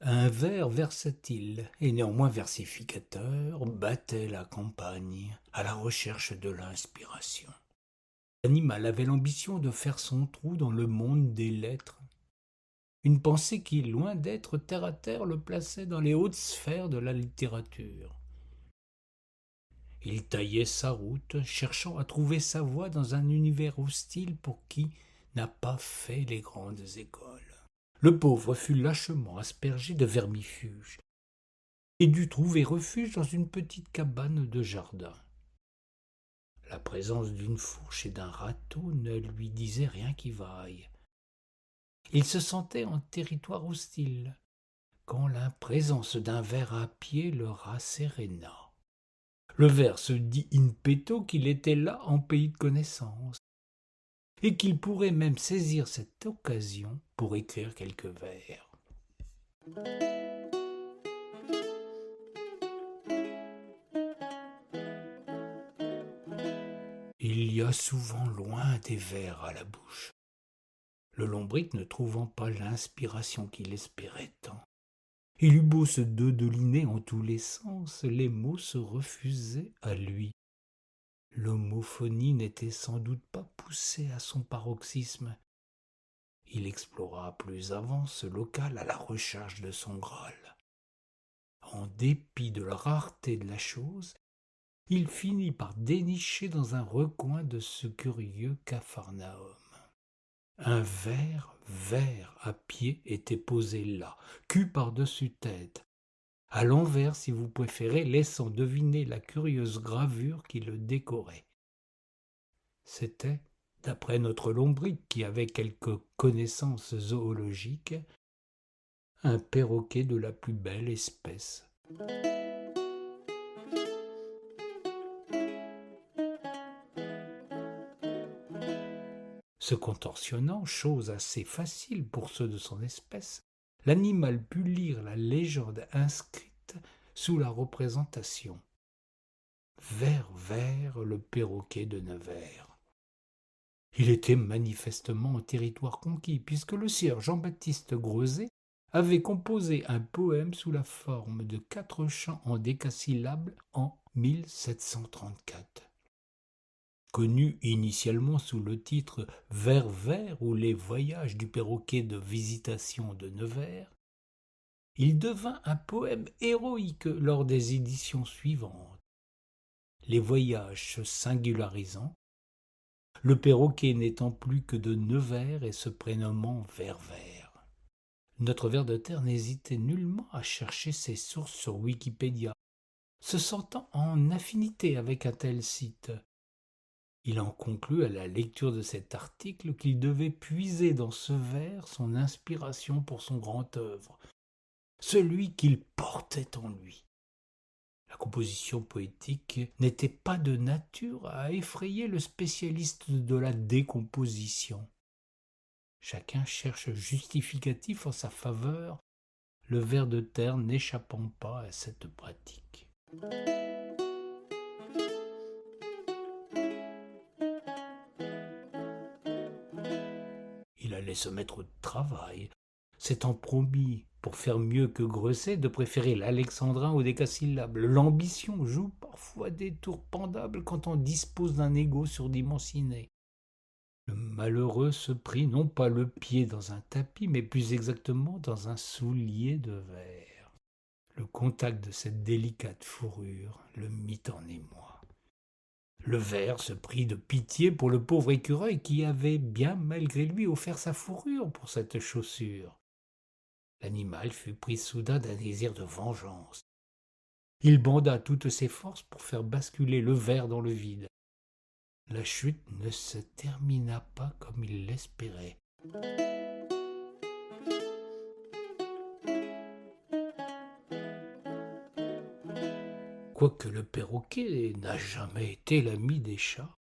Un vers versatile et néanmoins versificateur battait la campagne à la recherche de l'inspiration. L'animal avait l'ambition de faire son trou dans le monde des lettres, une pensée qui, loin d'être terre à terre, le plaçait dans les hautes sphères de la littérature. Il taillait sa route, cherchant à trouver sa voie dans un univers hostile pour qui n'a pas fait les grandes écoles. Le pauvre fut lâchement aspergé de vermifuges et dut trouver refuge dans une petite cabane de jardin. La présence d'une fourche et d'un râteau ne lui disait rien qui vaille. Il se sentait en territoire hostile, quand l'imprésence d'un ver à pied le rasséréna. Le ver se dit in petto qu'il était là en pays de connaissance, et qu'il pourrait même saisir cette occasion pour écrire quelques vers. Il y a souvent loin des vers à la bouche, le lombric ne trouvant pas l'inspiration qu'il espérait tant. Il eut beau se dodeliner en tous les sens, les mots se refusaient à lui. L'homophonie n'était sans doute pas poussée à son paroxysme. Il explora plus avant ce local à la recherche de son Graal. En dépit de la rareté de la chose, il finit par dénicher dans un recoin de ce curieux Capharnaüm. Un ver à pied était posé là, cul par-dessus tête, à l'envers si vous préférez, laissant deviner la curieuse gravure qui le décorait. C'était, d'après notre lombric qui avait quelques connaissances zoologiques, un perroquet de la plus belle espèce. Se contorsionnant, chose assez facile pour ceux de son espèce, l'animal put lire la légende inscrite sous la représentation. Vert, le perroquet de Nevers. Il était manifestement en territoire conquis, puisque le sieur Jean-Baptiste Greuset avait composé un poème sous la forme de 4 chants en décasyllabes en 1734. Connu initialement sous le titre Vers ou les voyages du perroquet de visitation de Nevers, il devint un poème héroïque lors des éditions suivantes. Les voyages se singularisant, le perroquet n'étant plus que de Nevers et se prénommant Vers. Notre ver de terre n'hésitait nullement à chercher ses sources sur Wikipédia, se sentant en affinité avec un tel site. Il en conclut à la lecture de cet article qu'il devait puiser dans ce vers son inspiration pour son grand œuvre, celui qu'il portait en lui. La composition poétique n'était pas de nature à effrayer le spécialiste de la décomposition. Chacun cherche justificatif en sa faveur, le ver de terre n'échappant pas à cette pratique. Il allait se mettre au travail, s'étant promis, pour faire mieux que Greuset, de préférer l'alexandrin au décasyllabe. L'ambition joue parfois des tours pendables quand on dispose d'un ego surdimensionné. Le malheureux se prit non pas le pied dans un tapis, mais plus exactement dans un soulier de verre. Le contact de cette délicate fourrure le mit en émoi. Le ver se prit de pitié pour le pauvre écureuil qui avait bien malgré lui offert sa fourrure pour cette chaussure. L'animal fut pris soudain d'un désir de vengeance. Il banda toutes ses forces pour faire basculer le ver dans le vide. La chute ne se termina pas comme il l'espérait. Quoique le perroquet n'a jamais été l'ami des chats,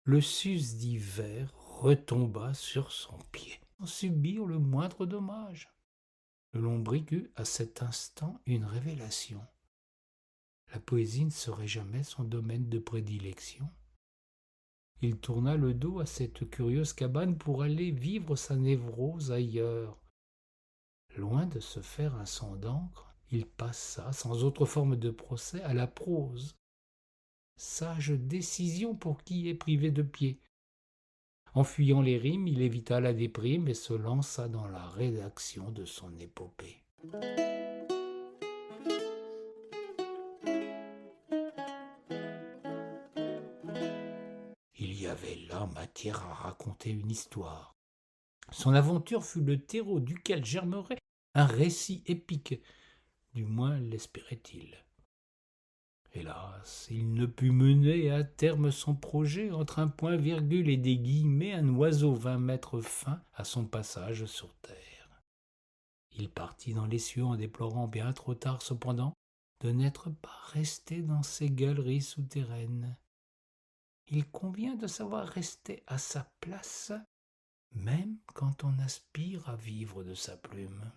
le susdit ver retomba sur son pied, sans subir le moindre dommage. Le lombric eut à cet instant une révélation. La poésie ne serait jamais son domaine de prédilection. Il tourna le dos à cette curieuse cabane pour aller vivre sa névrose ailleurs. Loin de se faire un sang d'encre, il passa, sans autre forme de procès, à la prose. Sage décision pour qui est privé de pied. En fuyant les rimes, il évita la déprime et se lança dans la rédaction de son épopée. Il y avait là matière à raconter une histoire. Son aventure fut le terreau duquel germerait un récit épique, du moins l'espérait-il. Hélas, il ne put mener à terme son projet. Entre un point-virgule et des guillemets, un oiseau vint mettre fin à son passage sur terre. Il partit dans les cieux en déplorant bien trop tard cependant de n'être pas resté dans ces galeries souterraines. Il convient de savoir rester à sa place, même quand on aspire à vivre de sa plume.